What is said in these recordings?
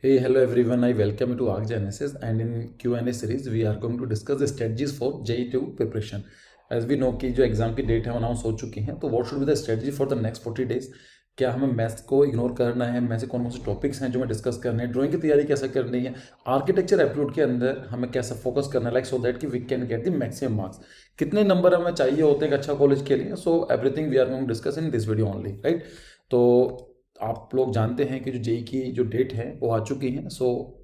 Hey, hello everyone. I welcome you to ARC Genesis, and in Q&A series we are going to discuss the strategies for JEE2 preparation. As we know कि जो exam की date है announce हो चुकी हैं, तो what should be the strategy for the next 40 days. क्या हमें मैथ्स को इग्नोर करना है, मैथ्स से कौन कौन से टॉपिक्स हैं जो हमें डिस्कस करने हैं, ड्राइंग की तैयारी कैसे करनी है, आर्किटेक्चर एप्टीट्यूड के अंदर हमें कैसा फोकस करना है, लाइक सो दैट कि we can get the maximum marks, कितने नंबर हमें चाहिए होते हैं एक अच्छा कॉलेज के लिए। So everything we are going to discuss in this video only, right. तो आप लोग जानते हैं कि जो जेई की जो डेट है वो आ चुकी है। So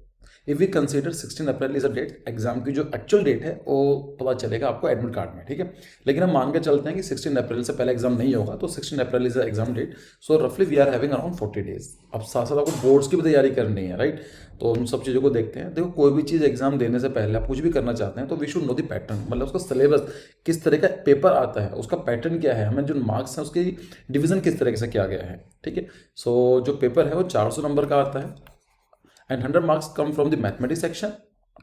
if we consider 16 April is a date, exam की जो एक्चुअल डेट है वो पता चलेगा आपको एडमिट कार्ड में, ठीक है। लेकिन हम मान के चलते हैं कि 16 अप्रैल से पहले एग्जाम नहीं होगा, तो 16 April is the exam date. So रफली we are having around 40 days. अब साथ साथ आपको बोर्ड्स की भी तैयारी करनी है, राइट। तो उन सब चीज़ों को देखते हैं। देखो, कोई भी चीज़ एग्जाम देने से पहले आप कुछ भी करना चाहते हैं तो we should know the pattern, मतलब उसका सिलेबस किस तरह का पेपर आता है, उसका पैटर्न क्या है, हमें जो मार्क्स हैं उसकी डिवीजन किस तरीके से किया गया है, ठीक है। सो जो पेपर है वो 400 नंबर का आता है, and 100 marks come from the mathematics section,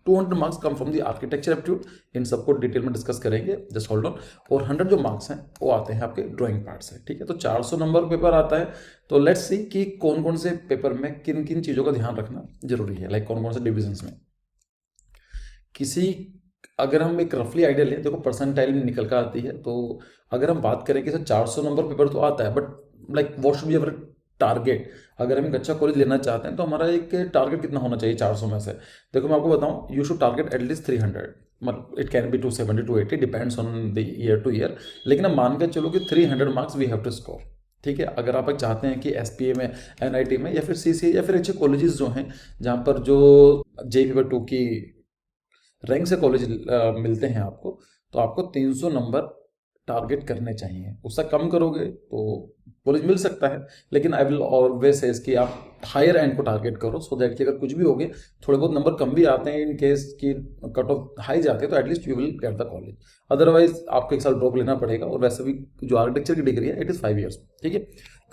200 marks come from the architecture aptitude. इन सबको डिटेल में डिस्कस करेंगे, जस्ट होल्ड ऑन। और 100 जो मार्क्स हैं वो आते हैं आपके ड्राइंग पार्ट से, ठीक है। तो 400 नंबर पेपर आता है। तो लेट्स सी कि कौन कौन से पेपर में किन किन चीज़ों का ध्यान रखना जरूरी है, लाइक कौन कौन से डिविजन्स में। किसी अगर हम एक रफली आइडिया लें, देखो परसेंटाइल निकल कर आती है। तो अगर हम बात करें कि सर 400 नंबर पेपर तो आता है, but like what should be our target. अगर हम एक अच्छा कॉलेज लेना चाहते हैं तो हमारा एक टारगेट कितना होना चाहिए 400 में से। देखो मैं आपको बताऊं, यू शुड टारगेट एटलीस्ट 300, मतलब it can be 270 280, depends on the year to year. लेकिन हम मान के चलो कि 300 marks we have to score, ठीक है। अगर आप चाहते हैं कि एसपीए में, एनआईटी में, या फिर सीसीए, या फिर अच्छे कॉलेजेस जो हैं जहाँ पर जो जेई पेपर 2 की रैंक से कॉलेज मिलते हैं आपको, तो आपको 300 नंबर टारगेट करने चाहिए। उससे कम करोगे तो कॉलेज मिल सकता है, लेकिन आई विल ऑलवेज से कि आप हायर एंड को टारगेट करो, सो दैट कि अगर कुछ भी हो गए, थोड़े बहुत नंबर कम भी आते हैं, इन केस की कट ऑफ हाई जाते हैं, तो at least you will get the college. Otherwise आपको एक साल ड्रॉप लेना पड़ेगा। और वैसे भी जो आर्किटेक्चर की डिग्री है इट इज़ 5 ईयर्स, ठीक है।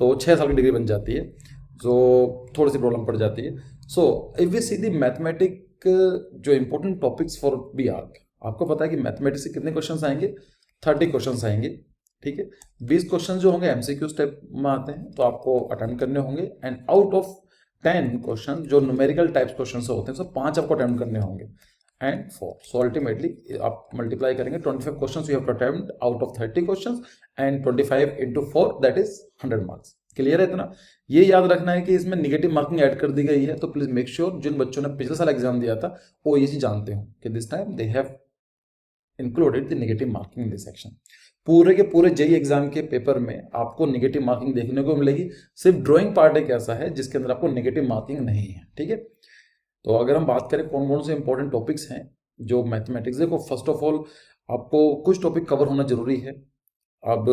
तो 6 साल की डिग्री बन जाती है, जो थोड़ी सी प्रॉब्लम पड़ जाती है। So if we see the mathematic, जो important topics for B arch, आपको पता है कि मैथमेटिक्स से कितने क्वेश्चंस आएंगे, 30 क्वेश्चंस आएंगे, ठीक है। 20 क्वेश्चन जो होंगे एमसीक्यू टाइप में आते हैं, तो आपको अटेम्प्ट करने होंगे। एंड आउट ऑफ 10 क्वेश्चन जो न्यूमेरिकल टाइप्स क्वेश्चन होते हैं, सब 5 आपको अटेम्प्ट करने होंगे, एंड 4। सो अल्टीमेटली आप मल्टीप्लाई करेंगे, 25 question you have to attempt out of 30 question, and 25 into 4 that is 100 marks. Clear है इतना? ये याद रखना है कि इसमें निगेटिव मार्किंग ऐड कर दी गई है, तो प्लीज मेक श्योर जिन बच्चों ने पिछले साल एग्जाम दिया था वो ये चीज जानते हो कि this time they have included the negative marking in this section. पूरे के पूरे जेई एग्जाम के पेपर में आपको नेगेटिव मार्किंग देखने को मिलेगी। सिर्फ ड्राइंग पार्ट एक ऐसा है जिसके अंदर आपको नेगेटिव मार्किंग नहीं है, ठीक है। तो अगर हम बात करें कौन कौन से इंपॉर्टेंट टॉपिक्स हैं जो मैथमेटिक्स, देखो फर्स्ट ऑफ ऑल आपको कुछ टॉपिक कवर होना जरूरी है। अब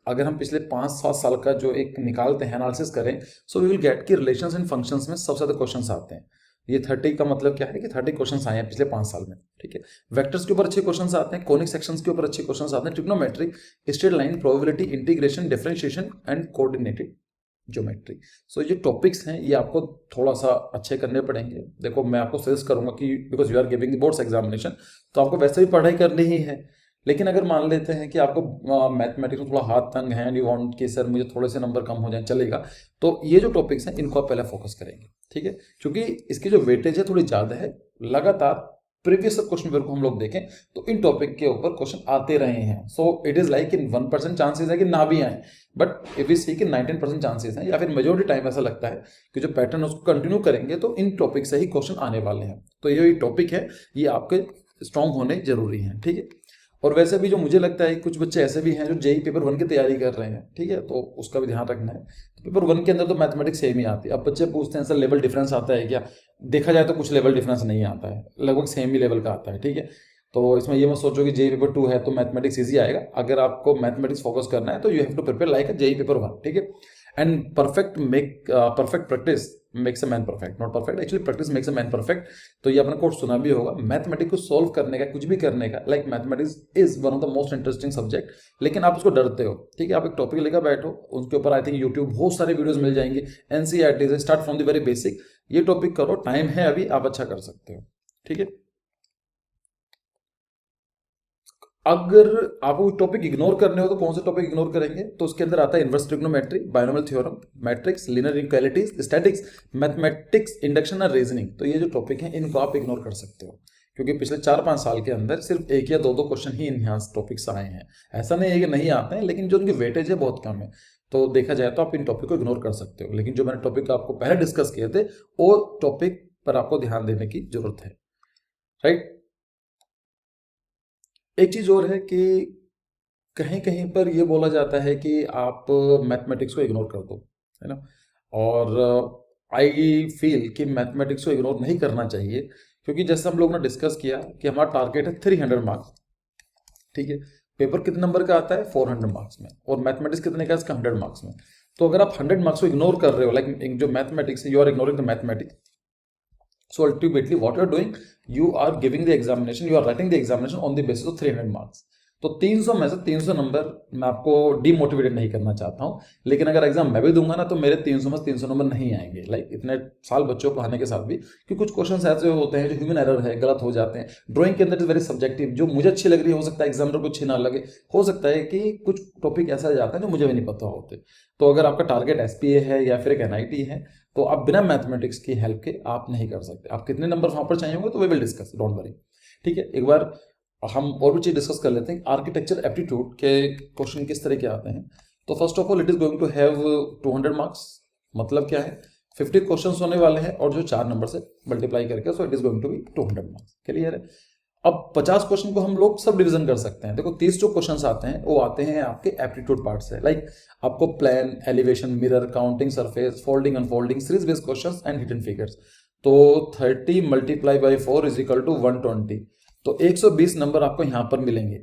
अगर हम पिछले 5-7 साल का जो एक निकालते हैं, एनालिसिस करें, सो वी विल गेट कि रिलेशंस एंड फंक्शंस में सबसे ज्यादा क्वेश्चंस आते हैं। ये 30 का मतलब क्या है कि 30 क्वेश्चंस आए हैं पिछले 5 साल में, ठीक है। वेक्टर्स के ऊपर अच्छे क्वेश्चंस आते हैं, कॉनिक सेक्शंस के ऊपर अच्छे क्वेश्चंस आते हैं, trigonometry, straight line, probability, integration, differentiation and coordinated geometry. So ये टॉपिक्स हैं, ये आपको थोड़ा सा अच्छे करने पड़ेंगे। देखो मैं आपको सजेस्ट करूंगा कि because you are giving boards examination, तो आपको वैसे भी पढ़ाई करनी ही है। लेकिन अगर मान लेते हैं कि आपको मैथमेटिक्स में थोड़ा हाथ तंग है एंड यू वांट कि सर मुझे थोड़े से नंबर कम हो जाए, चलेगा। तो ये जो टॉपिक्स हैं इनको आप पहले फोकस करेंगे, ठीक है, क्योंकि इसकी जो वेटेज है थोड़ी ज़्यादा है। लगातार प्रीवियस क्वेश्चन पेपर को हम लोग देखें तो इन टॉपिक के ऊपर क्वेश्चन आते रहे हैं। सो it is like in 1% chances है कि ना भी आए, बट इफ यू सी कि 19% चांसेस हैं, या फिर मेजोरिटी टाइम ऐसा लगता है कि जो पैटर्न उसको कंटिन्यू करेंगे तो इन टॉपिक से ही क्वेश्चन आने वाले हैं। तो ये टॉपिक है, ये आपके स्ट्रांग होने जरूरी हैं, ठीक है। और वैसे भी जो मुझे लगता है कुछ बच्चे ऐसे भी हैं जो जेई पेपर 1 की तैयारी कर रहे हैं, ठीक है, तो उसका भी ध्यान रखना है। तो पेपर 1 के अंदर तो मैथमेटिक्स सेम ही आती है। अब बच्चे पूछते हैं सर लेवल डिफरेंस आता है क्या? देखा जाए तो कुछ लेवल डिफरेंस नहीं आता है, लगभग सेम ही लेवल का आता है, ठीक है। तो इसमें ये मत सोचो कि जेई पेपर 2 है तो मैथमेटिक्स ईजी आएगा। अगर आपको मैथमेटिक्स फोकस करना है तो you have to prepare like JEE paper 1, ठीक है। And perfect practice makes a man perfect, not perfect, actually practice makes a man perfect. तो ये आपने कोर्स सुना भी होगा। मैथमेटिक्स को सॉल्व करने का, कुछ भी करने का, like mathematics is one of the most interesting subject, लेकिन आप उसको डरते हो, ठीक है। आप एक टॉपिक लेकर बैठो, उसके ऊपर आई थिंक यूट्यूब बहुत सारे वीडियोस मिल जाएंगे, एनसीईआरटी से start from the very basic. ये टॉपिक करो, टाइम है अभी, आप अच्छा कर सकते हो, ठीक है। अगर आपको टॉपिक इग्नोर करने हो तो कौन से टॉपिक इग्नोर करेंगे? तो उसके अंदर आता है inverse trigonometry, binomial theorem, matrix, linear inequalities, statics, mathematics, induction और रीजनिंग। तो ये जो टॉपिक हैं इनको आप इग्नोर कर सकते हो, क्योंकि पिछले 4-5 साल के अंदर सिर्फ एक या दो क्वेश्चन ही इनहांस टॉपिक्स आए हैं। ऐसा नहीं है कि नहीं आते हैं, लेकिन जो उनकी वेटेज है बहुत कम है। तो देखा जाए तो आप इन टॉपिक को इग्नोर कर सकते हो, लेकिन जो मैंने टॉपिक आपको पहले डिस्कस किए थे वो टॉपिक पर आपको ध्यान देने की जरूरत है, राइट। एक चीज और है कि कहीं कहीं पर ये बोला जाता है कि आप मैथमेटिक्स को इग्नोर कर दो, है ना। और आई फील कि मैथमेटिक्स को इग्नोर नहीं करना चाहिए, क्योंकि जैसे हम लोग ने डिस्कस किया कि हमारा टारगेट है 300 मार्क्स, ठीक है। पेपर कितने नंबर का आता है? 400 मार्क्स में। और मैथमेटिक्स कितने का? इसका 100 मार्क्स में। तो अगर आप 100 मार्क्स को इग्नोर कर रहे हो, लाइक जो मैथमेटिक्स है, you are ignoring the mathematics, so ultimately what you are doing, you are giving the examination, you are writing the examination on the basis of 300 marks। तो 300 में से 300 नंबर मैं आपको डीमोटिवेटेड नहीं करना चाहता हूं, लेकिन अगर एग्जाम मैं भी दूंगा ना तो मेरे 300 में 300 नंबर नहीं आएंगे, लाइक इतने साल बच्चों को पढ़ाने के साथ भी, कि कुछ क्वेश्चन ऐसे होते हैं जो ह्यूमन एरर है, गलत हो जाते हैं। ड्राइंग के अंदर इज वेरी सब्जेक्टिव, जो मुझे अच्छी लग रही है हो सकता है एग्जामिनर को अच्छी ना लगे, हो सकता है कि कुछ टॉपिक ऐसा जाता है जो मुझे भी नहीं पता होते। तो अगर आपका टारगेट एसपीए है या फिर एक एनआईटी है, तो आप बिना मैथमेटिक्स की हेल्प के आप नहीं कर सकते। आप कितने नंबर वहां पर चाहिए होंगे तो we will discuss, don't worry, ठीक है। एक बार हम और भी चीज डिस्कस कर लेते हैं। आर्किटेक्चर एप्टीट्यूड के क्वेश्चन किस तरह के आते हैं। तो first of all it is going to have 200 marks. मतलब क्या है? 50 क्वेश्चन होने वाले हैं और जो 4 नंबर से मल्टीप्लाई करके, so it is going to be 200 marks. Clear है? अब 50 क्वेश्चन को हम लोग सब डिवीजन कर सकते हैं। देखो 30 जो क्वेश्चंस आते हैं वो आते हैं आपके एप्टीट्यूड पार्ट से, लाइक आपको plan, elevation, mirror, counting surface, folding, unfolding, series based questions and hidden figures. तो 30 multiply by 4 is equal to 120। तो 120 नंबर आपको यहाँ पर मिलेंगे।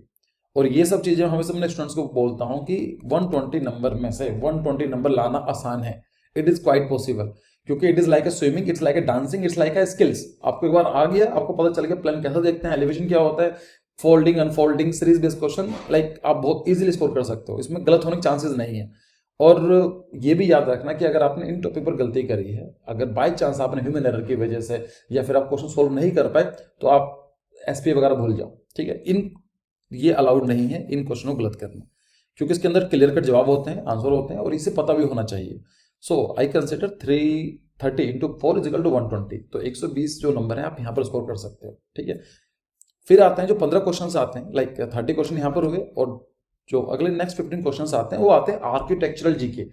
और ये सब चीजें हमेशा अपने स्टूडेंट्स को बोलता हूँ कि 120 नंबर में से 120 नंबर लाना आसान है। इट इज क्वाइट पॉसिबल, क्योंकि it is like a swimming, it's like a dancing, it's like a skills. आपको एक बार आ गया, आपको पता चल गया प्लान कैसा देखते हैं, एलिवेशन क्या होता है, folding, unfolding, series based question, like आप बहुत इजीली स्कोर कर सकते हो। इसमें गलत होने के चांसेस नहीं है। और ये भी याद रखना कि अगर आपने इन टॉपिक पर गलती करी है, अगर बाय चांस आपने ह्यूमन एरर की वजह से या फिर आप क्वेश्चन सोल्व नहीं कर पाए, तो आप एसपी वगैरह भूल जाओ, ठीक है। ये अलाउड नहीं है इन क्वेश्चनों को गलत करना, क्योंकि इसके अंदर क्लियर कट जवाब होते हैं, आंसर होते हैं, और इसे पता भी होना चाहिए। So I consider 330 into 4 is equal to 120। तो 120 जो नंबर है आप यहाँ पर स्कोर कर सकते हो, ठीक है। फिर आते हैं जो 15 क्वेश्चन आते हैं, लाइक 30 क्वेश्चन यहाँ पर हो गए, और जो अगले नेक्स्ट 15 क्वेश्चन आते हैं वो आते हैं आर्किटेक्चरल जीके,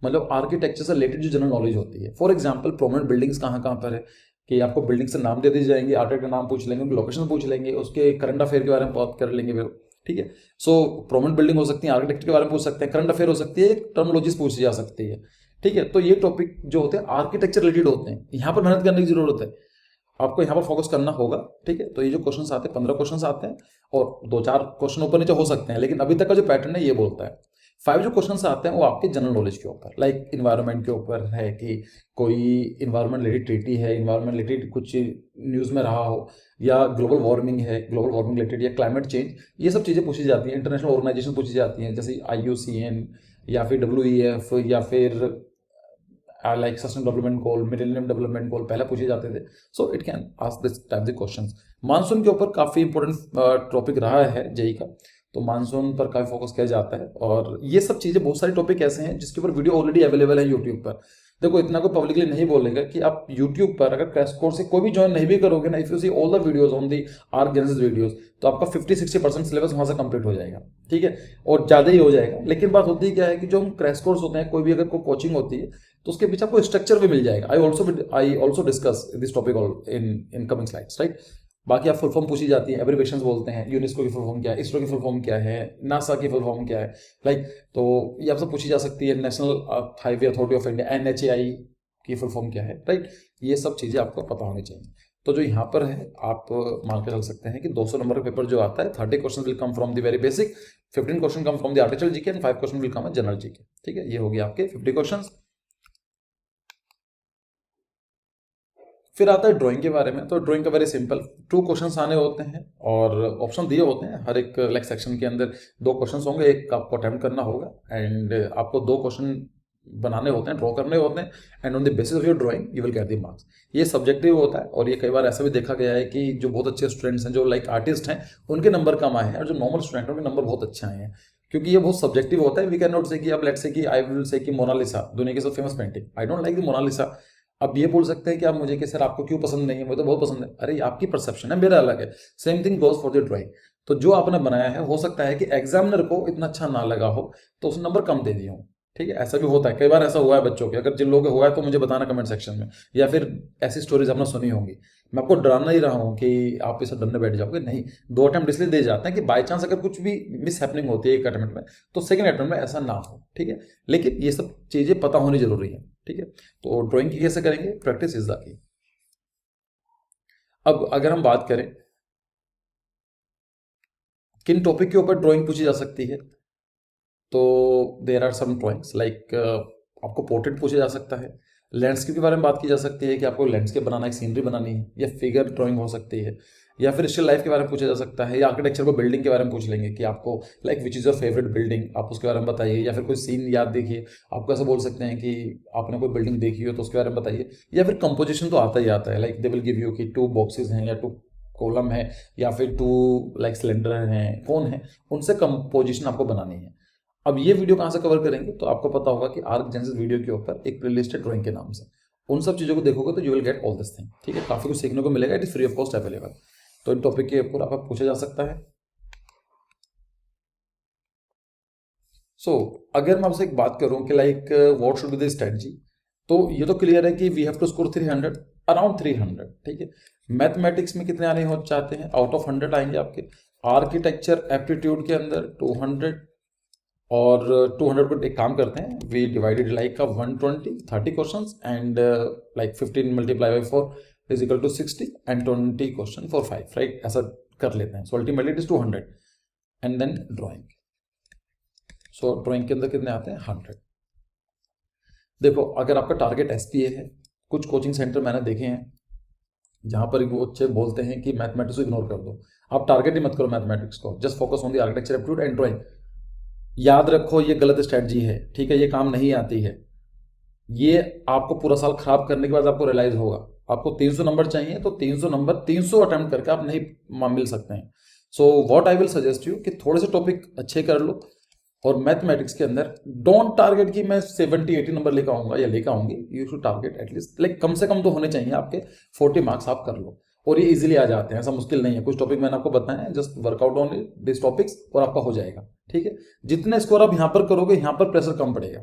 मतलब आर्किटेक्चर से रिलेटेड जो जनरल नॉलेज होती है। फॉर एग्जाम्पल प्रोमिनेंट बिल्डिंग्स कहाँ कहाँ पर है, कि आपको बिल्डिंग से नाम दे दी जाएंगे, आर्किटेक्ट का नाम पूछ लेंगे, उनकी लोकेशन पूछ लेंगे, उसके करंट अफेयर के बारे में बात कर लेंगे, ठीक है। सो प्रोमिनेंट बिल्डिंग हो सकती है, आर्किटेक्ट के बारे में पूछ सकते हैं, करंट अफेयर हो सकती है, टर्मोलॉजीज पूछी जा सकती है, ठीक है। तो ये टॉपिक जो होते हैं आर्किटेक्चर रिलेटेड होते हैं, यहाँ पर मेहनत करने की जरूरत है, आपको यहाँ पर फोकस करना होगा, ठीक है। तो ये जो क्वेश्चन आते हैं 15 क्वेश्चन आते हैं, और 2-4 क्वेश्चन ऊपर नीचे हो सकते हैं, लेकिन अभी तक का जो पैटर्न है ये बोलता है। 5 जो क्वेश्चन आते हैं वो आपके जनरल नॉलेज के ऊपर, लाइक इन्वायरमेंट के ऊपर है, कि कोई इन्वायरमेंट रिलेटेड ट्रीटी है, इन्वायरमेंट रिलेटेड कुछ न्यूज़ में रहा हो, या ग्लोबल वार्मिंग है, ग्लोबल वार्मिंग रिलेटेड, या क्लाइमेट चेंज, ये सब चीज़ें पूछी जाती हैं। इंटरनेशनल ऑर्गेनाइजेशन पूछी जाती हैं, जैसे IUCN या फिर WEF या फिर like sustain development goal, millennium development goal पहले पूछे जाते थे। So it can ask this type the questions. Monsoon के ऊपर काफ़ी इंपॉर्टेंट टॉपिक रहा है जेई का, तो मानसून पर काफ़ी फोकस किया जाता है। और ये सब चीज़ें, बहुत सारे टॉपिक ऐसे हैं जिसके ऊपर वीडियो ऑलरेडी अवेलेबल है यूट्यूब पर। देखो इतना कोई पब्लिकली नहीं बोलेगा कि आप यूट्यूब पर अगर क्रैश कोर्स से कोई भी ज्वाइन नहीं भी करोगे ना, if you see all the videos on the Arch Genesis videos, तो आपका 50-60% सिलेबस वहां से कंप्लीट हो जाएगा, ठीक है, और ज़्यादा ही हो जाएगा। लेकिन बात होती क्या है कि जो हम क्रैश कोर्स होते हैं, कोई भी अगर कोई कोचिंग होती है, तो उसके पीछे आपको स्ट्रक्चर भी मिल जाएगा। I also discuss this topic in coming slides, right. बाकी आप फुल फॉर्म पूछी जाती है, एब्रिविएशंस बोलते हैं, यूनेस्को की फुल फॉर्म क्या है, इसरो की फुल फॉर्म क्या है, नासा की फुल फॉर्म क्या है, लाइक तो ये आपसे पूछी जा सकती है। National highway authority of India NHAI की फुल फॉर्म क्या है, राइट। ये सब चीज़ें आपको पता होनी चाहिए। तो जो यहाँ पर है आप मान के चल सकते हैं कि 200 नंबर का पेपर जो आता है, 30 question will come from the very basic, 15 question come from the article GK, and 5 question will come general GK, ठीक है। ये हो गया आपके 50 क्वेश्चन। फिर आता है ड्राइंग के बारे में। तो ड्राइंग का वेरी सिंपल, 2 क्वेश्चंस आने होते हैं और ऑप्शन दिए होते हैं हर एक सेक्शन के अंदर। 2 क्वेश्चंस होंगे, एक आपको अटेम्प्ट करना होगा, एंड आपको 2 क्वेश्चन बनाने होते हैं, ड्रॉ करने होते हैं, and on the basis of your drawing you will get the marks. ये सब्जेक्टिव होता है, और ये कई बार ऐसा भी देखा गया है कि जो बहुत अच्छे स्टूडेंट्स हैं, जो लाइक आर्टिस्ट हैं, उनके नंबर कम आए हैं, और जो नॉर्मल स्टूडेंट हैं उनके नंबर बहुत अच्छे आए हैं, क्योंकि ये बहुत सब्जेक्टिव होता है। वी कैन नॉट से कि अब लेट्स से कि आई विल से कि मोनालिसा दुनिया की सबसे famous painting, I don't like the Mona Lisa. अब ये बोल सकते हैं कि आप मुझे कि सर आपको क्यों पसंद नहीं है, मुझे तो बहुत पसंद है। अरे आपकी परसेप्शन है, मेरा अलग है। Same thing goes for the drawing. तो जो आपने बनाया है, हो सकता है कि एग्जामिनर को इतना अच्छा ना लगा हो, तो उसने नंबर कम दे दिया हो। ठीक है, ऐसा भी होता है, कई बार ऐसा हुआ है बच्चों के। अगर जिन लोगों को हुआ है तो मुझे बताना कमेंट सेक्शन में, या फिर ऐसी स्टोरीज आपने सुनी होंगी। मैं आपको डराना ही रहा हूँ कि आप इसे डरने बैठ जाओगे, नहीं। 2 अटेम्प्ट इसलिए दे जाते हैं कि बाई चांस अगर कुछ भी मिस हैपनिंग होती है एक अटेम्प्ट में, तो सेकंड अटेम्प्ट में ऐसा ना हो। ठीक है, लेकिन ये सब चीज़ें पता होनी जरूरी है। ठीक है, तो ड्राइंग की कैसे करेंगे, प्रैक्टिस इज द की। अब अगर हम बात करें किन टॉपिक के ऊपर ड्राइंग पूछी जा सकती है, तो there are some drawings like आपको पोर्ट्रेट पूछा जा सकता है, लैंडस्केप के बारे में बात की जा सकती है कि आपको लैंडस्केप बनाना, एक सीनरी बनानी है, या फिगर ड्राइंग हो सकती है, या फिर स्टिल लाइफ के बारे में पूछा जा सकता है, या आर्किटेक्चर को बिल्डिंग के बारे में पूछ लेंगे कि आपको like which is your favourite building, आप उसके बारे में बताइए, या फिर कोई सीन याद देखिए। आपको ऐसा बोल सकते हैं कि आपने कोई बिल्डिंग देखी हो तो उसके बारे में बताइए, या फिर कंपोजिशन तो आता ही आता है, like they will give you कि 2 बॉक्सेस हैं, या 2 कॉलम है, या फिर 2 लाइक सिलेंडर हैं, कौन है, उनसे कंपोजिशन आपको बनानी है। अब ये वीडियो कहाँ से कवर करेंगे, तो आपको पता होगा कि आर्क जेनेसिस वीडियो के ऊपर एक प्लेलिस्ट है ड्राइंग के नाम से, उन सब चीज़ों को देखोगे तो you will get all this thing. ठीक है, काफ़ी कुछ सीखने को मिलेगा, it is free of cost available. तो इन टॉपिक के ऊपर आप पूछा जा सकता है। सो अगर मैं आपसे एक बात करूं कि like what should be the strategy, तो ये तो क्लियर है कि we have to score 300, around 300। ठीक है, मैथमेटिक्स में कितने आने हो चाहते हैं, आउट ऑफ 100 आएंगे आपके। आर्किटेक्चर एप्टीट्यूड के अंदर 200, और 200 को एक काम करते हैं, वी डिवाइडेड लाइक का 120 30 question, and like 15 multiply by 4 is equal to 60, and 20 question for 5, right, ऐसा कर लेते हैं। So ultimately it is 200, and then drawing. So drawing के अंदर कितने आते हैं, 100। देखो अगर आपका टारगेट एसपीए है, कुछ कोचिंग सेंटर मैंने देखे हैं जहां पर वो अच्छे बोलते हैं कि मैथमेटिक्स को इग्नोर कर दो, आप टारगेट ही मत करो मैथमेटिक्स को, just focus on the architecture aptitude and drawing. याद रखो ये गलत स्ट्रेटजी है। ठीक है, ये काम नहीं आती है, ये आपको पूरा साल खराब करने के बाद आपको रियलाइज होगा। आपको 300 नंबर चाहिए, तो 300 नंबर 300 अटेम्प्ट करके आप नहीं मिल सकते हैं। So what I will suggest you कि थोड़े से टॉपिक अच्छे कर लो, और मैथमेटिक्स के अंदर डोंट टारगेट कि मैं 70-80 नंबर लेकर आऊंगा या लेकर आऊंगी। You should target at least like कम से कम तो होने चाहिए आपके 40 मार्क्स, आप कर लो, और ये इजीली आ जाते हैं, ऐसा मुश्किल नहीं है। कुछ टॉपिक मैंने आपको बताया है, just workout on this topics और आपका हो जाएगा। ठीक है, जितने स्कोर आप यहाँ पर करोगे, यहाँ पर प्रेशर कम पड़ेगा।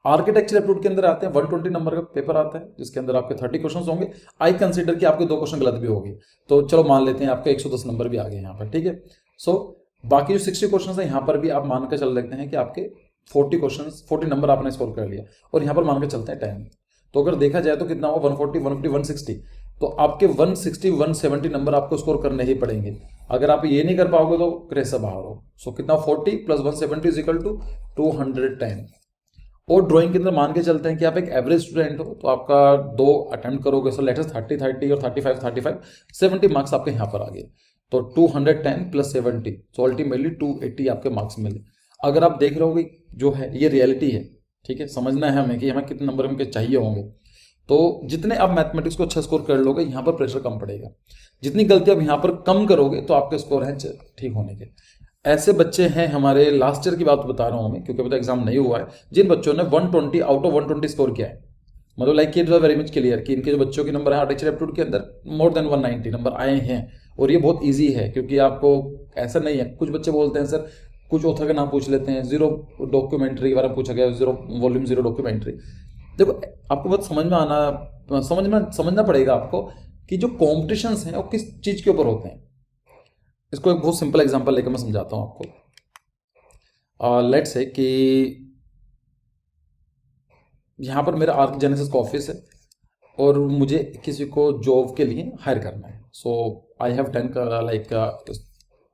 आर्किटेक्चर एप्टीट्यूड के अंदर आते हैं 120 नंबर का पेपर आता है, जिसके अंदर आपके 30 क्वेश्चन होंगे। आई कंसीडर कि आपके 2 क्वेश्चन गलत भी होंगे, तो चलो मान लेते हैं आपके 110 नंबर भी आ गए यहाँ पर। ठीक है, सो बाकी जो 60 क्वेश्चन है यहाँ पर भी आप मान कर चल सकते हैं कि आपके 40 नंबर आपने स्कोर कर लिया, और यहाँ पर मान के चलते हैं 10। तो अगर देखा जाए तो कितना हुआ, 140 150 160, तो आपके 160 170 नंबर आपको स्कोर करने ही पड़ेंगे। अगर आप ये नहीं कर पाओगे तो क्रेज से बाहर हो। सो कितना, 40 + 170 इज इक्वल टू 210। और ड्राइंग के अंदर मान के चलते हैं कि आप एक एवरेज स्टूडेंट हो, तो आपका 2 अटेम्प्ट करोगे, सो लेटेस्ट 30 और 35 70 मार्क्स आपके यहाँ पर आ गए। तो 210 + 70, सो अल्टीमेटली 280 आपके मार्क्स मिले। अगर आप देख रहे हो जो है ये रियलिटी है। ठीक है, समझना है हमें कि हमें कितने नंबर उनके चाहिए होंगे। तो जितने आप मैथमेटिक्स को अच्छा स्कोर कर लोगे, यहाँ पर प्रेशर कम पड़ेगा। जितनी गलती आप यहाँ पर कम करोगे, तो आपके स्कोर हैं ठीक होने के। ऐसे बच्चे हैं, हमारे लास्ट ईयर की बात बता रहा हूँ मैं, क्योंकि अभी तो एग्जाम नहीं हुआ है, जिन बच्चों ने 120 आउट ऑफ 120 स्कोर किया है। मतलब like it was very much clear कि इनके जो बच्चों के नंबर है आर्किटेक्चर एप्टीट्यूड के अंदर मोर देन 190 नंबर आए हैं। और ये बहुत ईजी है, क्योंकि आपको ऐसा नहीं है। कुछ बच्चे बोलते हैं सर, कुछ ऑथर का नाम पूछ लेते हैं, 0 डॉक्यूमेंट्री के बारे में पूछा गया, 0 वॉल्यूम 0 डॉक्यूमेंट्री। देखो आपको बहुत समझना पड़ेगा आपको कि जो कॉम्पिटिशन्स हैं वो किस चीज़ के ऊपर होते हैं। इसको एक बहुत सिंपल एग्जांपल लेकर मैं समझाता हूँ आपको। लेट्स से कि यहाँ पर मेरा आर्क जेनेसिस का ऑफिस है, और मुझे किसी को जॉब के लिए हायर करना है। So I have 10 like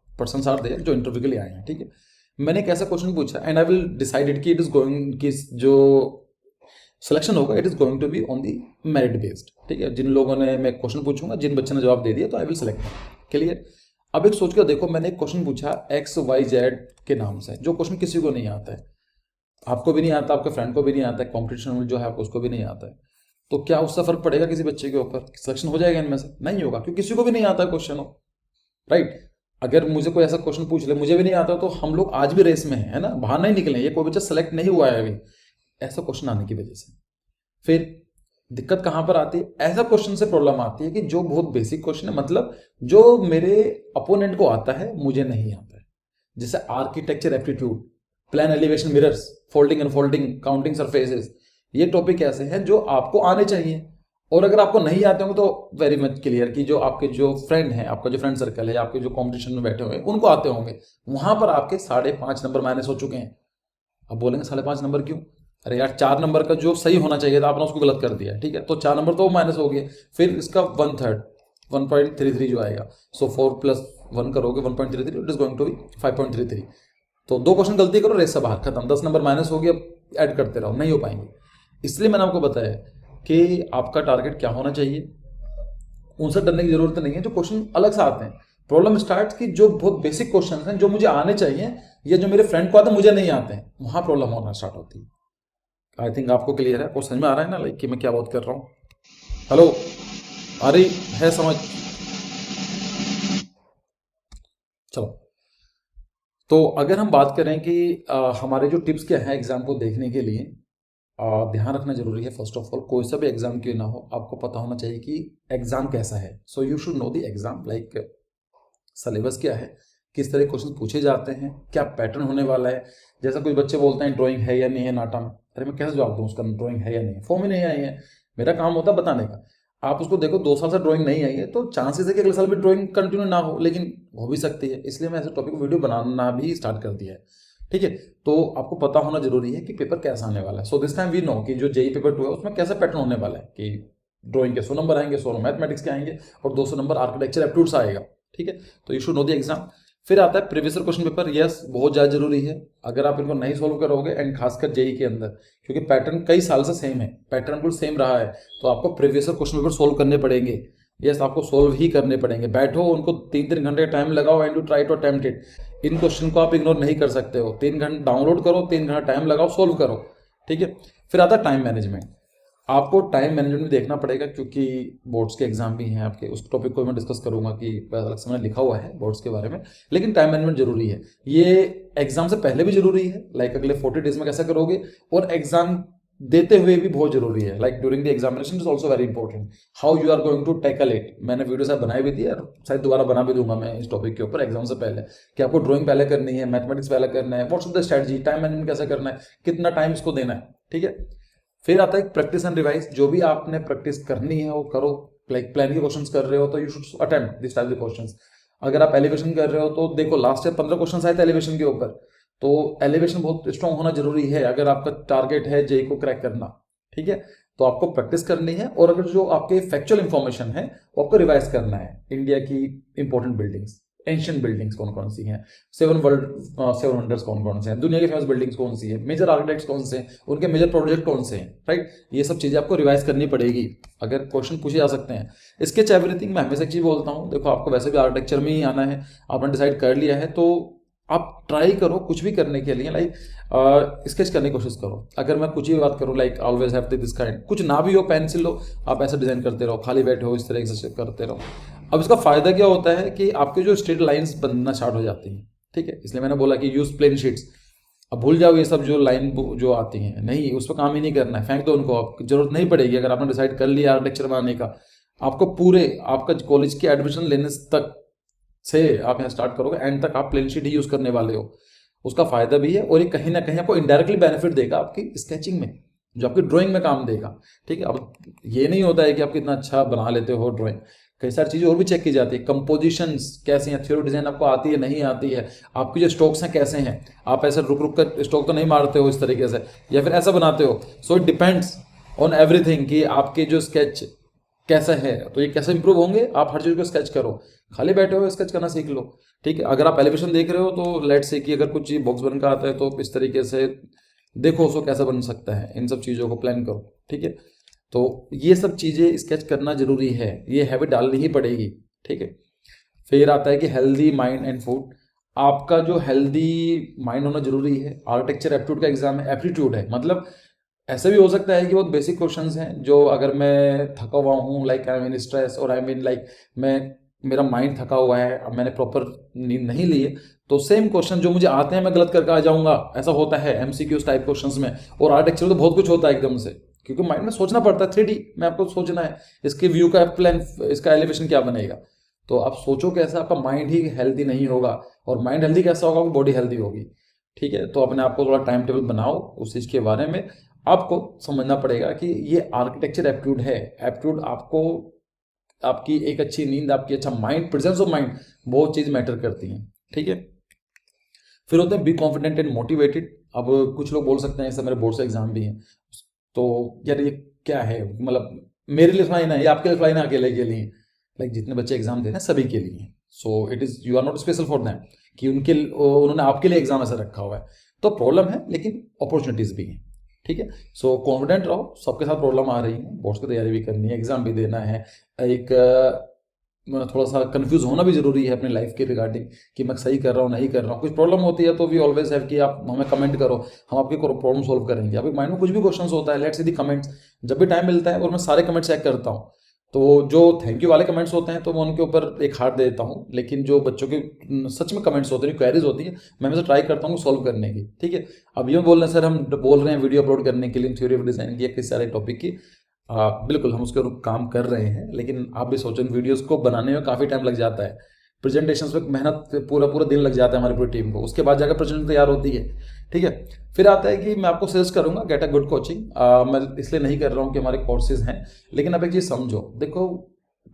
persons are there जो इंटरव्यू के लिए आए हैं। ठीक है, मैंने एक ऐसा क्वेश्चन पूछा, एंड आई विल डिसाइडेड कि इट इज गोइंग कि जो सिलेक्शन होगा it is going to be on the merit based. ठीक है, जिन लोगों ने, मैं क्वेश्चन पूछूंगा, जिन बच्चे ने जवाब दे दिया तो आई विल सेलेक्ट। क्लियर। अब एक सोच कर देखो, मैंने एक क्वेश्चन पूछा XYZ के नाम से, जो क्वेश्चन किसी को नहीं आता है। आपको भी नहीं आता, आपके फ्रेंड को भी नहीं आता है, कॉम्पिटिशन में जो है आपको उसको भी नहीं आता है, तो क्या उससे फर्क पड़ेगा किसी बच्चे के ऊपर? सिलेक्शन हो जाएगा इनमें से? नहीं होगा, क्योंकि किसी को भी नहीं आता है क्वेश्चन हो, राइट। अगर मुझे कोई ऐसा क्वेश्चन पूछ ले, मुझे भी नहीं आता, तो हम लोग आज भी रेस में है ना, बाहर नहीं निकले, ये कोई बच्चा सेलेक्ट नहीं हुआ है अभी ऐसा क्वेश्चन आने की वजह से। फिर दिक्कत कहां पर आती है? ऐसा क्वेश्चन से प्रॉब्लम आती है कि जो बहुत बेसिक क्वेश्चन है, मतलब जो मेरे अपोनेंट को आता है मुझे नहीं आता है, जैसे architecture aptitude, plan elevation mirrors, folding unfolding, counting surfaces, ये टॉपिक ऐसे हैं जो आपको आने चाहिए। और अगर आपको नहीं आते होंगे तो वेरी मच क्लियर कि जो आपके जो फ्रेंड हैं, आपका जो फ्रेंड सर्कल है, आपके जो कॉम्पिटिशन में बैठे हुए हैं उनको आते होंगे, वहां पर आपके 5.5 नंबर माइनस हो चुके हैं। अब बोलेंगे 5.5 नंबर क्यों? अरे यार 4 नंबर का जो सही होना चाहिए था आपने उसको गलत कर दिया, ठीक है, तो 4 नंबर तो माइनस हो गए। फिर इसका 1/3 1.33 जो आएगा, सो 4+1 करोगे 1.33, it is going to be 5.33। तो 2 क्वेश्चन गलती करो, रेस से बाहर, खत्म, 10 नंबर माइनस हो गया, ऐड करते रहो, नहीं हो पाएंगे। इसलिए मैंने आपको बताया कि आपका टारगेट क्या होना चाहिए, उनसे डरने की जरूरत नहीं है जो क्वेश्चन अलग से आते हैं। प्रॉब्लम स्टार्ट की जो बहुत बेसिक क्वेश्चन हैं जो मुझे आने चाहिए या जो मेरे फ्रेंड को आते हैं मुझे नहीं आते हैं, वहां प्रॉब्लम होना स्टार्ट होती है। आई थिंक आपको क्लियर है, आपको समझ में आ रहा है ना, लाइक कि मैं क्या बात कर रहा हूँ? हेलो, आ रही है समझ? चलो, तो अगर हम बात करें कि हमारे जो टिप्स क्या हैं एग्जाम को देखने के लिए, ध्यान रखना जरूरी है। फर्स्ट ऑफ ऑल, कोई सा भी एग्जाम क्यों ना हो, आपको पता होना चाहिए कि एग्जाम कैसा है। So you should know the exam, like syllabus क्या है, किस तरह क्वेश्चन पूछे जाते हैं, क्या पैटर्न होने वाला है। जैसा कुछ बच्चे बोलते हैं ड्राइंग है या नहीं है नाटा में, अरे मैं कैसे जवाब दूँ उसका, ड्राइंग है या नहीं है, फॉर्म ही नहीं आई है, मेरा काम होता है बताने का। आप उसको देखो 2 साल से ड्राइंग नहीं आई है तो चांसेस है कि अगले साल भी ड्राइंग कंटिन्यू ना हो, लेकिन हो भी सकती है। इसलिए मैं ऐसे टॉपिक वीडियो बनाना भी स्टार्ट कर दिया है, ठीक है। तो आपको पता होना जरूरी है कि पेपर कैसा आने वाला है। So this time we know कि जो जेई पेपर 2 है उसमें कैसा पैटर्न होने वाला है, कि ड्राइंग के 100 नंबर आएंगे, 100 मैथमेटिक्स के आएंगे और 200 नंबर आर्किटेक्चर एप्टीट्यूड आएगा, ठीक है। तो you should know the exam. फिर आता है प्रीवियस क्वेश्चन पेपर, यस बहुत ज़्यादा जरूरी है। अगर आप इनको नहीं सोल्व करोगे, एंड खासकर जेई के अंदर, क्योंकि पैटर्न कई साल से सेम है, पैटर्न बिल्कुल सेम रहा है, तो आपको प्रीवियस क्वेश्चन पेपर सोल्व करने पड़ेंगे। यस, आपको सोल्व ही करने पड़ेंगे, बैठो उनको 3-3 घंटे का टाइम लगाओ and you try to attempt it. इन क्वेश्चन को आप इग्नोर नहीं कर सकते हो, 3 घंटे डाउनलोड करो, 3 घंटा टाइम लगाओ, सोल्व करो, ठीक है। फिर आता है टाइम मैनेजमेंट। आपको टाइम मैनेजमेंट भी देखना पड़ेगा, क्योंकि बोर्ड्स के एग्जाम भी हैं आपके, उस टॉपिक को मैं डिस्कस करूंगा कि अलग से मैंने लिखा हुआ है बोर्ड्स के बारे में। लेकिन टाइम मैनेजमेंट जरूरी है, ये एग्जाम से पहले भी जरूरी है, लाइक अगले 40 डेज में कैसा करोगे, और एग्जाम देते हुए भी बहुत जरूरी है, like during the examination is also very important, how you are going to tackle it. मैंने वीडियो शायद बनाई भी थी और शायद दोबारा बना भी दूंगा मैं इस टॉपिक के ऊपर एग्जाम से पहले, कि आपको ड्राइंग पहले करनी है, मैथमेटिक्स पहले करना है, what's the strategy, time management कैसे करना है, कितना टाइम इसको देना है, ठीक है। फिर आता है प्रैक्टिस एंड रिवाइज, जो भी आपने प्रैक्टिस करनी है वो करो। लाइक प्लान के क्वेश्चंस कर रहे हो तो you should attempt this type के क्वेश्चंस। अगर आप एलिवेशन कर रहे हो तो देखो लास्ट ईयर 15 क्वेश्चन आए थे एलिवेशन के ऊपर, तो एलिवेशन बहुत स्ट्रांग होना जरूरी है अगर आपका टारगेट है जेई को क्रैक करना, ठीक है। तो आपको प्रैक्टिस करनी है, और अगर जो आपके फैक्चुअल इंफॉर्मेशन है वो आपको रिवाइज करना है। इंडिया की इंपॉर्टेंट बिल्डिंग्स, एंशियंट बिल्डिंग्स कौन कौन सी हैं, 7 वंडर्स कौन कौन से हैं, दुनिया की फेमस बिल्डिंग्स कौन सी है, मेजर आर्किटेक्ट्स कौन से हैं, उनके मेजर प्रोजेक्ट कौन से हैं, राइट। ये सब चीजें आपको रिवाइज करनी पड़ेगी अगर क्वेश्चन पूछे जा सकते हैं। स्केच एवरीथिंग, मैं हमेशा एक चीज बोलता हूँ, देखो आपको वैसे भी आर्किटेक्चर में ही आना है, आपने डिसाइड कर लिया है, तो आप ट्राई करो कुछ भी करने के लिए, लाइक स्केच करने की कोशिश करो। अगर मैं कुछ ही बात करूँ, like always have this kind, कुछ ना भी हो पेंसिल लो, आप ऐसा डिजाइन करते रहो, खाली बैठे हो इस तरह से करते रहो। अब इसका फायदा क्या होता है कि आपके जो स्ट्रेट लाइंस बनना स्टार्ट हो जाती हैं, ठीक है। इसलिए मैंने बोला कि यूज प्लेन शीट्स। अब भूल जाओ ये सब जो लाइन जो आती हैं, नहीं उस पर काम ही नहीं करना है, फेंक दो उनको, आपको जरूरत नहीं पड़ेगी। अगर आपने डिसाइड कर लिया आर्किटेक्चर बनाने का, आपको पूरे आपका कॉलेज के एडमिशन लेने तक से आप यहाँ स्टार्ट करोगे, एंड तक आप प्लेन शीट ही यूज करने वाले हो। उसका फायदा भी है, और ये कहीं ना कहीं आपको इनडायरेक्टली बेनिफिट देगा आपकी स्केचिंग में, जो आपकी ड्राइंग में काम देगा, ठीक है। अब ये नहीं होता है कि आप कितना अच्छा बना लेते हो ड्राइंग, कई सारी चीज़ें और भी चेक की जाती है। कंपोजिशंस कैसे हैं, थ्योरी डिजाइन आपको आती है नहीं आती है, आपके जो स्ट्रोक्स हैं कैसे हैं, आप ऐसे रुक रुक कर स्ट्रोक तो नहीं मारते हो इस तरीके से, या फिर ऐसा बनाते हो। So it depends on everything कि आपके जो स्केच कैसा है, तो ये कैसे इंप्रूव होंगे। आप हर चीज़ को स्केच करो, खाली बैठे हो स्केच करना सीख लो, ठीक है। अगर आप एलिवेशन देख रहे हो तो लेट से कि अगर कुछ चीज बॉक्स बन कर आता है तो इस तरीके से देखो उसको कैसा बन सकता है, इन सब चीज़ों को प्लान करो, ठीक है। तो ये सब चीज़ें स्केच करना जरूरी है, ये हैबिट डालनी ही पड़ेगी, ठीक है। फिर आता है कि हेल्दी माइंड एंड फूड। आपका जो हेल्दी माइंड होना जरूरी है। आर्किटेक्चर एप्टीट्यूड का एग्जाम है, एप्टीट्यूड है, मतलब ऐसा भी हो सकता है कि बहुत बेसिक क्वेश्चंस हैं जो अगर मैं थका हुआ हूँ, लाइक आई मीन स्ट्रेस, और आई मीन लाइक मैं मेरा माइंड थका हुआ है, अब मैंने प्रॉपर नींद नहीं ली है, तो सेम क्वेश्चन जो मुझे आते हैं मैं गलत करके आ जाऊंगा, ऐसा होता है एमसीक्यूज टाइप क्वेश्चंस में। और आर्किटेक्चर में तो बहुत कुछ होता है एकदम से, क्योंकि माइंड में सोचना पड़ता है, 3D में आपको सोचना है, इसके व्यू का प्लान, इसका एलिवेशन क्या बनेगा। तो आप सोचो कैसे, आपका माइंड ही हेल्दी नहीं होगा, और माइंड हेल्दी कैसा होगा, बॉडी हेल्दी होगी। ठीक है, तो अपने आप को थोड़ा टाइम टेबल बनाओ उस चीज़ के बारे में। आपको समझना पड़ेगा कि ये आर्किटेक्चर एप्टीट्यूड है। एप्टीट्यूड आपको, आपकी एक अच्छी नींद, आपकी अच्छा माइंड, प्रेजेंस ऑफ माइंड, बहुत चीज़ मैटर करती हैं। ठीक है, फिर होते हैं बी कॉन्फिडेंट एंड मोटिवेटेड। अब कुछ लोग बोल सकते हैं ऐसा, मेरे बोर्ड से एग्जाम भी हैं, तो यार ये क्या है, मतलब मेरे लिए सुनाई ना, ये आपके लिए सुनाई ना, अकेले के लिए, लाइक जितने बच्चे एग्जाम दे रहे हैं सभी के लिए। So it is, you are not special for them, कि उन्होंने आपके लिए एग्जाम ऐसा रखा हुआ है। तो प्रॉब्लम है, लेकिन अपॉर्चुनिटीज़ भी हैं। ठीक है, सो कॉन्फिडेंट रहो, सबके साथ प्रॉब्लम आ रही है, बोर्ड्स की तैयारी भी करनी है, एग्जाम भी देना है, एक थोड़ा सा कंफ्यूज होना भी जरूरी है अपनी लाइफ के रिगार्डिंग, कि मैं सही कर रहा हूँ नहीं कर रहा हूँ। कुछ प्रॉब्लम होती है तो वी ऑलवेज हैव कि आप हमें कमेंट करो, हम आपके प्रॉब्लम सॉल्व करेंगे। आपके माइंड में कुछ भी क्वेश्चन होता है, लेट्स सी दी कमेंट्स, जब भी टाइम मिलता है, और मैं सारे कमेंट चेक करता हूँ। तो जो थैंक यू वाले कमेंट्स होते हैं तो मैं उनके ऊपर एक हार्ट दे देता हूँ, लेकिन जो बच्चों के सच में कमेंट्स होते हैं, क्वेरीज होती है, मैं हमेशा ट्राई करता हूँ सॉल्व करने की। ठीक है, अब ये बोल रहे हैं सर हम बोल रहे हैं वीडियो अपलोड करने के लिए थ्योरी ऑफ डिजाइन की या किसी सारे टॉपिक की, बिल्कुल हम उसके ऊपर काम कर रहे हैं, लेकिन आप भी सोचो वीडियोस को बनाने में काफ़ी टाइम लग जाता है, प्रेजेंटेशंस में मेहनत पूरा पूरा दिन लग जाता है हमारी पूरी टीम को, उसके बाद जाकर प्रेजेंटेशन तैयार होती है। ठीक है, फिर आता है कि मैं आपको सजेस्ट करूंगा गेट अ गुड कोचिंग। मैं इसलिए नहीं कर रहा हूँ कि हमारे कोर्सेज हैं, लेकिन अब एक चीज़ समझो, देखो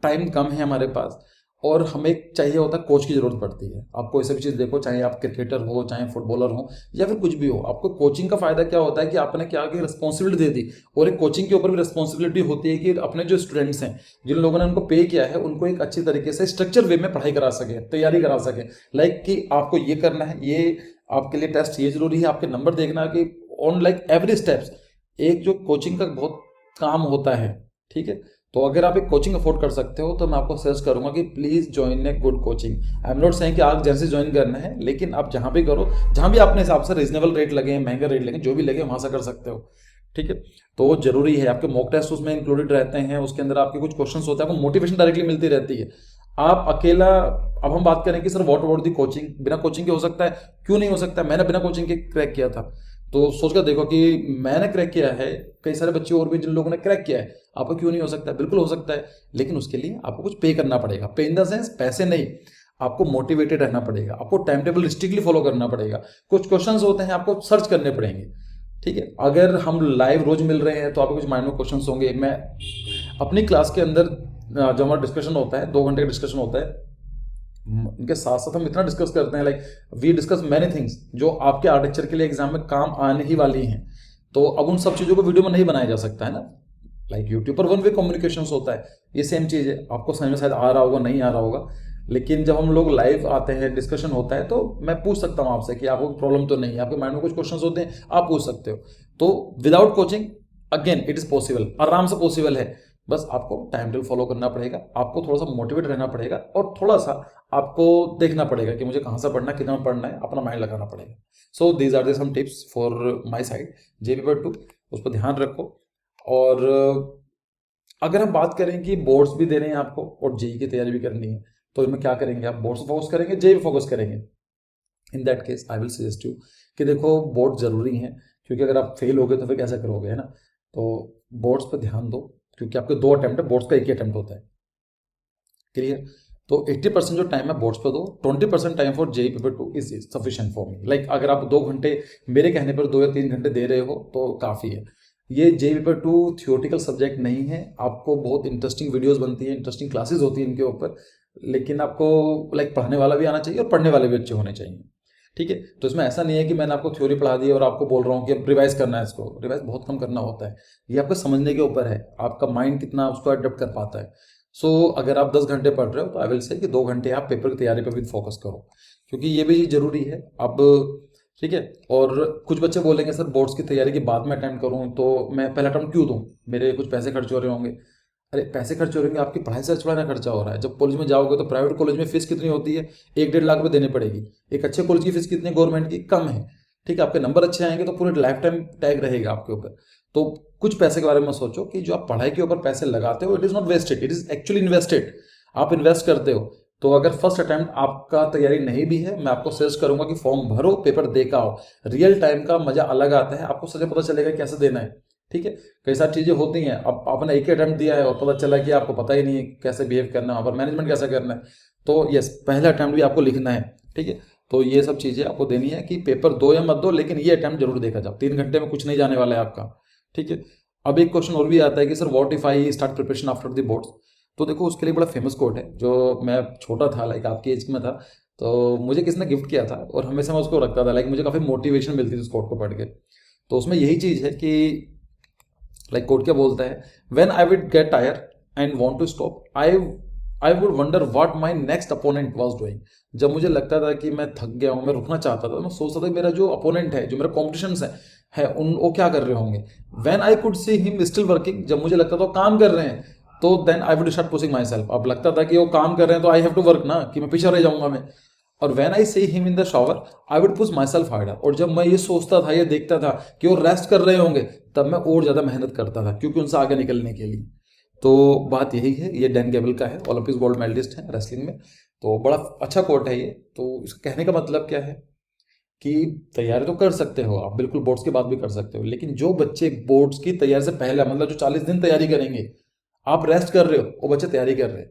टाइम कम है हमारे पास, और हमें चाहिए होता है कोच की ज़रूरत पड़ती है। आप कोई सा भी चीज़ देखो, चाहे आप क्रिकेटर हो, चाहे फुटबॉलर हो, या फिर कुछ भी हो, आपको कोचिंग का फ़ायदा क्या होता है कि आपने क्या की रिस्पॉन्सिबिलिटी दे दी, और एक कोचिंग के ऊपर भी रिस्पॉन्सिबिलिटी होती है कि अपने जो स्टूडेंट्स हैं, जिन लोगों ने उनको पे किया है, उनको एक अच्छी तरीके से स्ट्रक्चर वे में पढ़ाई करा सके, तैयारी करा सके, लाइक कि आपको ये करना है, ये आपके लिए टेस्ट ये जरूरी है, आपके नंबर देखना, कि ऑन लाइक एवरी स्टेप्स एक जो कोचिंग का बहुत काम होता है। ठीक है, तो अगर आप एक कोचिंग अफोर्ड कर सकते हो तो मैं आपको सजेस्ट करूंगा कि please join a good coaching. I am not saying कि आप जैसे ज्वाइन करना है, लेकिन आप जहां भी करो, जहां भी अपने हिसाब से रीजनेबल रेट लगे, महंगा रेट लगे, जो भी लगे वहां से कर सकते हो। ठीक है, तो जरूरी है, आपके मॉक टेस्ट उसमें इंक्लूडेड रहते हैं, उसके अंदर आपके कुछ क्वेश्चन होते हैं, आपको मोटिवेशन डायरेक्टली मिलती रहती है। आप अकेला, अब हम बात करें कि sir what about the coaching, बिना कोचिंग के हो सकता है, क्यों नहीं हो सकता, मैंने बिना कोचिंग के क्रैक किया था, तो सोचकर देखो कि मैंने क्रैक किया है, कई सारे बच्चे और भी जिन लोगों ने क्रैक किया है, आपको क्यों नहीं हो सकता है, बिल्कुल हो सकता है, लेकिन उसके लिए आपको कुछ पे करना पड़ेगा। पे इन द सेंस पैसे नहीं, आपको मोटिवेटेड रहना पड़ेगा, आपको टाइम टेबल स्ट्रिक्टली फॉलो करना पड़ेगा, कुछ क्वेश्चंस होते हैं आपको सर्च करने पड़ेंगे। ठीक है, अगर हम लाइव रोज मिल रहे हैं तो आपको कुछ माइंड में क्वेश्चन होंगे। मैं अपनी क्लास के अंदर जब हमारा डिस्कशन होता है, 2 घंटे का डिस्कशन होता है, इनके साथ साथ हम इतना डिस्कस करते हैं, like we discuss many things जो आपके आर्किटेक्चर के लिए एग्जाम में काम आने ही वाली हैं। तो अब उन सब चीज़ों को वीडियो में नहीं बनाया जा सकता है ना, लाइक यूट्यूब पर वन वे कम्युनिकेशन होता है, ये सेम चीज़ है, आपको समझ में शायद आ रहा होगा, नहीं आ रहा होगा, लेकिन जब हम लोग लाइव आते हैं, डिस्कशन होता है, तो मैं पूछ सकता हूँ आपसे कि आपको प्रॉब्लम तो नहीं है, आपके माइंड में कुछ क्वेश्चन होते हैं, आप पूछ सकते हो। तो without coaching again it is possible, आराम से पॉसिबल है, बस आपको टाइम टेबल फॉलो करना पड़ेगा, आपको थोड़ा सा मोटिवेट रहना पड़ेगा, और थोड़ा सा आपको देखना पड़ेगा कि मुझे कहाँ से पढ़ना है, कितना पढ़ना है, अपना माइंड लगाना पड़ेगा। So these are the some tips for my side, JEE paper 2, उस पर ध्यान रखो। और अगर हम बात करें कि बोर्ड्स भी दे रहे हैं आपको और जेई की तैयारी भी करनी है, तो इनमें क्या करेंगे, आप बोर्ड्स फोकस करेंगे, जेई फोकस करेंगे। In that case I will suggest you कि देखो बोर्ड जरूरी हैं, क्योंकि अगर आप फेल हो गए तो फिर कैसे करोगे, है ना। तो बोर्ड्स पर ध्यान दो, क्योंकि आपके 2 अटेम्प्ट है, बोर्ड्स का एक ही अटेम्प्ट होता है। क्लियर, तो 80% जो टाइम है बोर्ड्स पे दो, 20% time for JEE paper 2 is sufficient for me. Like अगर आप 2 घंटे मेरे कहने पर 2 या 3 घंटे दे रहे हो तो काफ़ी है। ये जेई पेपर 2 थियोरेटिकल सब्जेक्ट नहीं है, आपको बहुत इंटरेस्टिंग वीडियोस बनती हैं, इंटरेस्टिंग क्लासेस होती हैं इनके ऊपर, लेकिन आपको लाइक पढ़ने वाला भी आना चाहिए और पढ़ने वाले भी अच्छे होने चाहिए। ठीक है, तो इसमें ऐसा नहीं है कि मैंने आपको थ्योरी पढ़ा दी और आपको बोल रहा हूँ कि अब रिवाइज करना है, इसको रिवाइज बहुत कम करना होता है, ये आपको समझने के ऊपर है, आपका माइंड कितना उसको अडेप्ट कर पाता है। सो अगर आप 10 घंटे पढ़ रहे हो तो आई विल से कि 2 घंटे आप पेपर की तैयारी पर भी फोकस करो, क्योंकि ये भी जरूरी है अब। ठीक है, और कुछ बच्चे बोलेंगे सर बोर्ड्स की तैयारी के बाद में अटेम्प्ट करूँ तो मैं पहला अटेम्प्ट क्यों दूँ, मेरे कुछ पैसे खर्च हो रहे होंगे। अरे पैसे खर्च हो रहे हैं, आपकी पढ़ाई से थोड़ा ना खर्चा हो रहा है। जब कॉलेज में जाओगे तो प्राइवेट कॉलेज में फीस कितनी होती है, 1-1.5 लाख रुपये देने पड़ेगी। एक अच्छे कॉलेज की फीस कितनी है गवर्नमेंट की, कम है। ठीक है, आपके नंबर अच्छे आएंगे तो पूरे लाइफ टाइम टैग रहेगा आपके ऊपर। तो कुछ पैसे के बारे में सोचो कि जो आप पढ़ाई के ऊपर पैसे लगाते हो, it is not wasted, it is actually invested. आप इन्वेस्ट करते हो। तो अगर फर्स्ट अटेम्प्ट आपका तैयारी नहीं भी है, मैं आपको सजेस्ट करूंगा कि फॉर्म भरो, पेपर दे के आओ। रियल टाइम का मजा अलग आता है, आपको सच पता चलेगा कैसे देना है। ठीक है, कई सारी चीज़ें होती हैं, अब आपने एक ही अटेम्प्ट दिया है और पता चला कि आपको पता ही नहीं है कैसे बिहेव करना है, वहाँ पर मैनेजमेंट कैसे करना है। तो यस, पहला अटेम्प्ट भी आपको लिखना है। ठीक है, तो ये सब चीज़ें आपको देनी है कि पेपर दो या मत दो, लेकिन ये अटेम्प्ट जरूर देखा जाओ। 3 घंटे में कुछ नहीं जाने वाला है आपका। ठीक है, अब एक क्वेश्चन और भी आता है कि sir what if I start preparation after the boards. तो देखो, उसके लिए बड़ा फेमस कोट है, जो मैं छोटा था, लाइक आपकी एज में था, तो मुझे किसी ने गिफ्ट किया था और हमेशा मैं उसको रखता था। लाइक मुझे काफ़ी मोटिवेशन मिलती थी उस कोट को पढ़ के। तो उसमें यही चीज़ है कि लाइक कोट क्या बोलता है, when I would get tired and want to stop, I would wonder what my next opponent was doing. जब मुझे लगता था कि मैं थक गया हूँ, मैं रुकना चाहता था, तो मैं सोचता था कि मेरा जो अपोनेंट है, जो मेरा कॉम्पिटिशन है उन वो क्या कर रहे होंगे। When I could see him still working, जब मुझे लगता था वो काम कर रहे हैं, तो then I would start pushing myself. अब लगता था कि वो काम कर रहे हैं तो आई हैव टू वर्क ना, कि मैं पीछे रह जाऊंगा मैं। और when I see him in the shower, I would push my self harder. और जब मैं ये सोचता था, ये देखता था कि वो रेस्ट कर रहे होंगे, तब मैं और ज़्यादा मेहनत करता था, क्योंकि उनसे आगे निकलने के लिए। तो बात यही है, ये डैन गेबल का है, ओलंपिक्स गोल्ड मेडलिस्ट है रेसलिंग में। तो बड़ा अच्छा कोट है ये। तो इसका कहने का मतलब क्या है कि तैयारी तो कर सकते हो आप, बिल्कुल बोर्ड्स के बाद भी कर सकते हो, लेकिन जो बच्चे बोर्ड्स की तैयारी से पहले, मतलब जो 40 दिन तैयारी करेंगे, आप रेस्ट कर रहे हो, वो बच्चे तैयारी कर रहे हैं,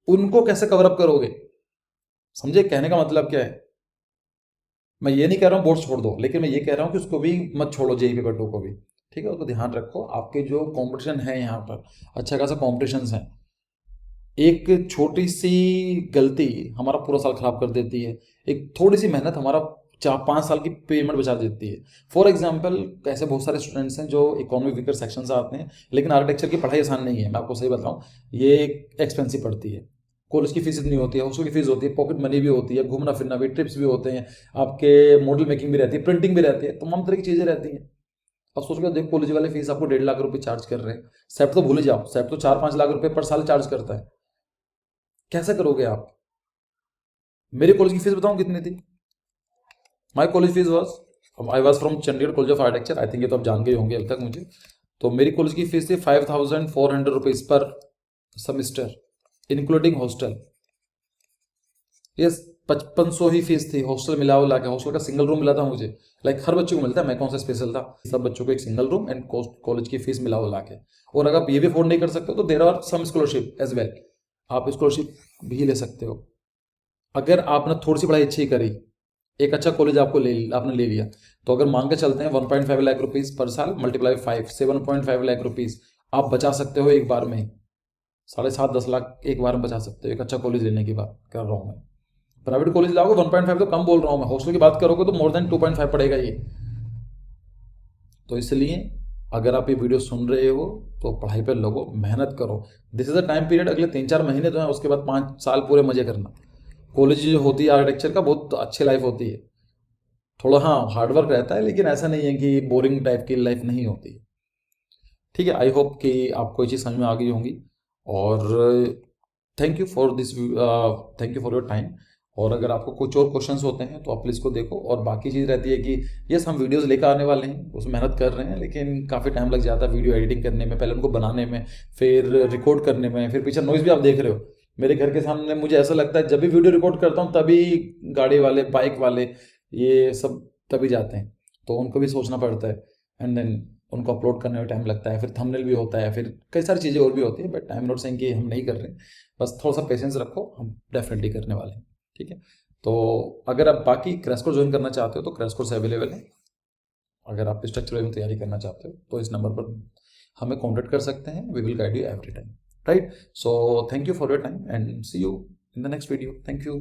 उनको कैसे कवर अप करोगे। समझे कहने का मतलब क्या है। मैं ये नहीं कह रहा हूँ बोर्ड्स छोड़ दो, लेकिन मैं ये कह रहा हूँ कि उसको भी मत छोड़ो, जेई पेपर 2 को भी। ठीक है, उसको ध्यान रखो। आपके जो कंपटीशन है यहाँ पर, अच्छा खासा कॉम्पिटिशन है। एक छोटी सी गलती हमारा पूरा साल खराब कर देती है। एक थोड़ी सी मेहनत हमारा 4-5 साल की पेमेंट बचा देती है। फॉर एग्जाम्पल, ऐसे बहुत सारे स्टूडेंट्स हैं जो इकोनॉमिक वीकर सेक्शन से आते हैं, लेकिन आर्किटेक्चर की पढ़ाई आसान नहीं है। मैं आपको सही बताऊं, ये एक्सपेंसिव पड़ती है। कॉलेज की फीस इतनी होती है, हॉस्टल की फीस होती है, पॉकेट मनी भी होती है, घूमना फिरना भी, ट्रिप्स भी होते हैं, आपके मॉडल मेकिंग भी रहती है, प्रिंटिंग भी रहती है, तमाम तरह की चीज़ें रहती हैं। अब सोच के देखो, कॉलेज वाले फीस आपको 1.5 लाख रुपए चार्ज कर रहे हैं। सेट तो भूल ही जाओ, सेट तो 4-5 लाख रुपए पर साल चार्ज करता है। कैसे करोगे आप। मेरे कॉलेज की फीस बताऊं कितनी थी। My college fees was, I was from Chandigarh college of architecture, I think ये तो आप जान गए होंगे अभी तक मुझे। तो मेरी कॉलेज की फीस थी 5,400 रुपीज़ पर सेमिस्टर, इंक्लूडिंग हॉस्टल। यस, 5500 ही फीस थी, हॉस्टल मिला हुआ के। हॉस्टल का सिंगल रूम मिला था मुझे, लाइक हर बच्चे को मिलता है, मैं कौन सा स्पेशल था। सब बच्चों को एक सिंगल रूम एंड कॉलेज की फीस मिला हुआ के। और अगर आप ये भी अफोर्ड नहीं कर सकते हो, तो there are some scholarship as well, आप स्कॉलरशिप भी ले सकते हो। अगर आपने थोड़ी सी पढ़ाई अच्छी करी, एक अच्छा कॉलेज आपने ले लिया, तो अगर मान के चलते हैं 1.5 लाख रुपीज़ पर साल मल्टीप्लाई 5, 7.5 लाख रुपीज़ आप बचा सकते हो एक बार में ही। 7.5-10 लाख एक बार में बचा सकते हो, एक अच्छा कॉलेज लेने की बात कर रहा हूँ मैं। प्राइवेट कॉलेज लाओगे 1.5 तो कम बोल रहा हूँ मैं, हॉस्टल की बात करोगे तो मोर देन 2.5 पड़ेगा ये। तो इसलिए अगर आप ये वीडियो सुन रहे हो तो पढ़ाई पर लगो, मेहनत करो। This is a time period, अगले 3-4 महीने तो है, उसके बाद 5 साल पूरे मजे करना। कॉलेज जो होती है आर्किटेक्चर का, बहुत अच्छी लाइफ होती है। थोड़ा हाँ हार्डवर्क रहता है, लेकिन ऐसा नहीं है कि बोरिंग टाइप की लाइफ नहीं होती। ठीक है, आई होप कि आपको ये चीज़ समझ में आ गई होंगी। और thank you for this, thank you for your time. और अगर आपको कुछ और क्वेश्चंस होते हैं तो आप प्लीज़ को देखो। और बाकी चीज़ रहती है कि यस, हम वीडियोस लेकर आने वाले हैं, उसमें मेहनत कर रहे हैं, लेकिन काफ़ी टाइम लग जाता है वीडियो एडिटिंग करने में, पहले उनको बनाने में, फिर रिकॉर्ड करने में, फिर पीछे नॉइज़ भी आप देख रहे हो मेरे घर के सामने। मुझे ऐसा लगता है जब भी वीडियो रिकॉर्ड करता हूँ तभी गाड़ी वाले, बाइक वाले, ये सब तभी जाते हैं, तो उनको भी सोचना पड़ता है। एंड देन उनको अपलोड करने में टाइम लगता है, फिर थंबनेल भी होता है, फिर कई सारी चीज़ें और भी होती है। But I am not saying कि हम नहीं कर रहे हैं, बस थोड़ा सा पेशेंस रखो, हम डेफिनेटली करने वाले हैं। ठीक है, तो अगर आप बाकी क्रैश कोर्स ज्वाइन करना चाहते हो तो क्रैश कोर्स अवेलेबल है। अगर आप स्ट्रक्चर में तैयारी करना चाहते हो तो इस नंबर पर हमें कॉन्टैक्ट कर सकते हैं, we will guide you every time. Right, so thank you for your time and see you in the next video. Thank you.